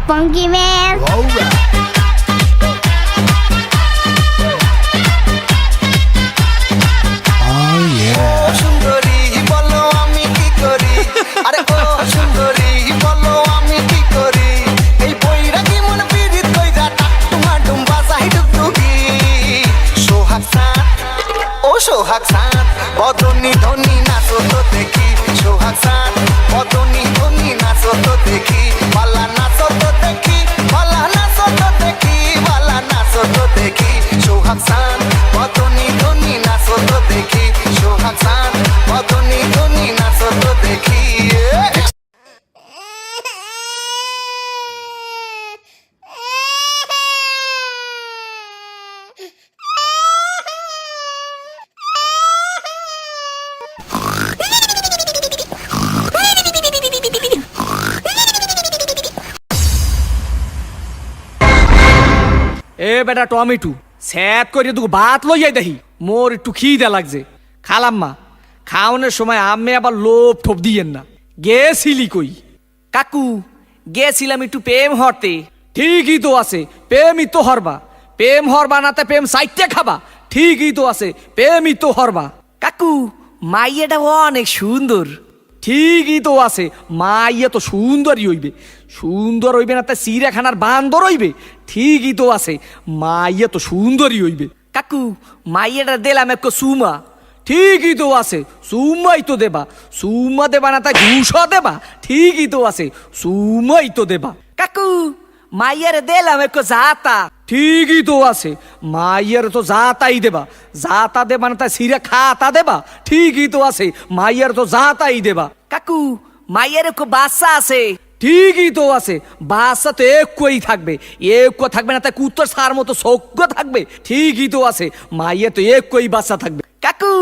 Funky man. সুন্দরী বলো আমি কি করি, আরে ও সুন্দরী বলো আমি কি করি, এই বইরা কি মন বিরিত কইরা টাকটুমা ডুম্বা চাই ডুগডুগি। সোহাগ সান ও সোহাগ সান বদনি ধনি নাচো তো দেখি, সোহাগ সান বদনি ধনি নাচো তো দেখি, পালা নাচো তো দেখি, পালা নাচো তো দেখি, পালা নাচো তো দেখি। সোহাগ সান বদনি ধনি নাচো তো দেখি, সোহাগ সান বদনি ধনি নাচো তো দেখি। এ বেটা টমেটো স্যাত করে তুই ভাত লইয়াই দেখি, মোর একটু খিদে লাগছে। খালাম্মা খাওয়ানোর সময় আমি আবার লোভ ঠোপ দিয়েন না। গেছিলি কই? কাকু গেছিলাম একটু প্রেম হরতে। ঠিকই তো আছে, প্রেমই তো হরবা। প্রেম হরবা নাতে প্রেম সাইটে খাবা। ঠিকই তো আছে, প্রেমই তো হরবা। কাকু মাইয়াটা অনেক সুন্দর। ঠিকই তো আছে, মাইয়া তো সুন্দরই হইবে। সুন্দর হইবে না তা চিড়িয়াখানার বান্দর হইবে। ঠিকই তো আছে, মাইয়া তো সুন্দরই হইবে। কাকু মাইয়াটা দিলাম এক সুমা। ঠিকই তো আছে, সুমাই তো দেবা। সুমা দেবা না তা ঘুষ দেবা। ঠিকই তো আছে, সুমাই তো দেবা। কাকু মাইয়ারে দিলাম এক জাতা। ঠিকই তো আছে, মাইয়ার তো জাতাই দেবা। জাতা দেবা না তা সিরা খাতা দেবা। ঠিকই তো আছে, মাইয়ার তো জাতাই দেবা। কাকু মাইয়ার এক বাচ্চা আছে। ঠিকই তো আছে, বাচ্চা তো একই থাকবে। এক থাকবে না তা কুত্তর সার মতো সজ্ঞ থাকবে। ঠিকই তো আছে, মাইয়া তো একই বাচ্চা থাকবে। কাকু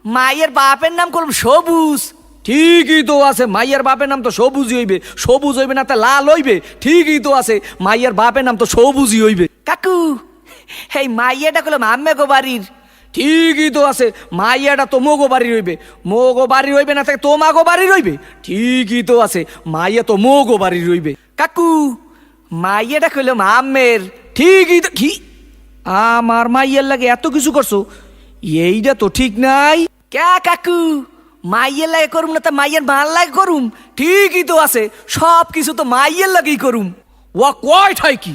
মাইয়ের বাপের নাম করলাম সবুজ। ঠিকই তো আছে, মাইয়ার বাপের নাম তো সবুজই হইবে। সবুজ হইবে না তা লাল হইবে। ঠিকই তো আছে, মাইয়ার বাপের নাম তো সবুজই হইবে। কাকু এই মাইয়াটা করলাম আম্মে গো বাড়ির। ঠিকই তো আছে, মাইয়াটা তো মোগো বাড়ির হইবে। মোগো বাড়ির হইবে না থাকে তোমাগো বাড়ির হইবে। ঠিকই তো আছে, মাইয়া তো মোগো বাড়ির হইবে। কাকু মাইয়াটা কইলাম আম্মের। ঠিকই তো কি আমার মাইয়ার লাগে এত কিছু করছো, এইটা তো ঠিক নাই। ক্যা কাকু মাইয়ের লাগে করুম না তা মাইয়ের মাল লাগে করুম। ঠিকই তো আছে, সব কিছু তো মাইয়ের লাগেই করুম। ও কয় ঠাই কি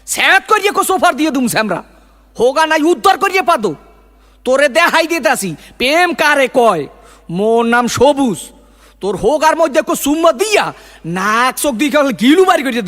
স্যাত করিয়ে কো সোফার দিয়ে দুম স্যামরা হোগা নাই উদ্ধার করিয়ে পাদো। তোরে দেখাই দিতে আসি প্রেম কারে কয়। মোর নাম সবুজ। তোর হোগার মধ্যে কো সুম্মা দিয়া নাক চোখ দিয়ে গিলু বাড়ি করিয়ে